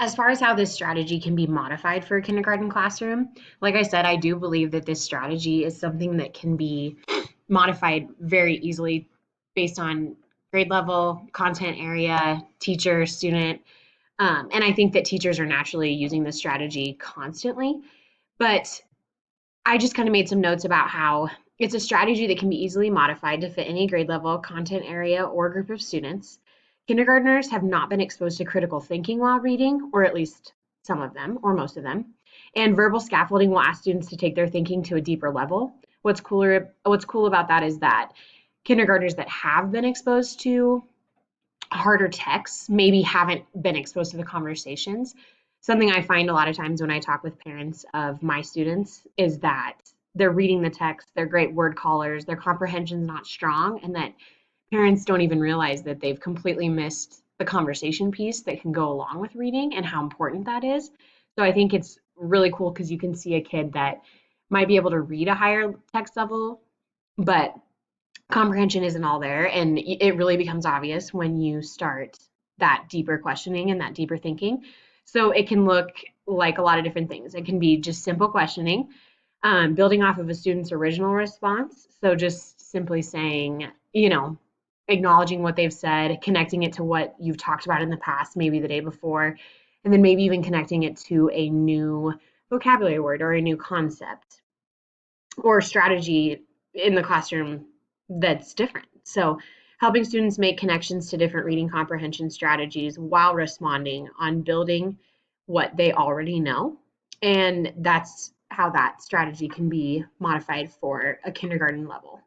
As far as how this strategy can be modified for a kindergarten classroom, like I said, I do believe that this strategy is something that can be modified very easily based on grade level, content area, teacher, student. And I think that teachers are naturally using this strategy constantly. But I just kind of made some notes about how it's a strategy that can be easily modified to fit any grade level, content area, or group of students. Kindergartners have not been exposed to critical thinking while reading, or at least some of them, or most of them. And verbal scaffolding will ask students to take their thinking to a deeper level. What's cool about that is that kindergartners that have been exposed to harder texts maybe haven't been exposed to the conversations. Something I find a lot of times when I talk with parents of my students is that they're reading the text, they're great word callers, their comprehension's not strong, and that parents don't even realize that they've completely missed the conversation piece that can go along with reading and how important that is. So I think it's really cool because you can see a kid that might be able to read a higher text level, but comprehension isn't all there. And it really becomes obvious when you start that deeper questioning and that deeper thinking. So it can look like a lot of different things. It can be just simple questioning, building off of a student's original response. So just simply saying, acknowledging what they've said, connecting it to what you've talked about in the past, maybe the day before, and then maybe even connecting it to a new vocabulary word or a new concept or strategy in the classroom that's different. So, helping students make connections to different reading comprehension strategies while responding on building what they already know. And that's how that strategy can be modified for a kindergarten level.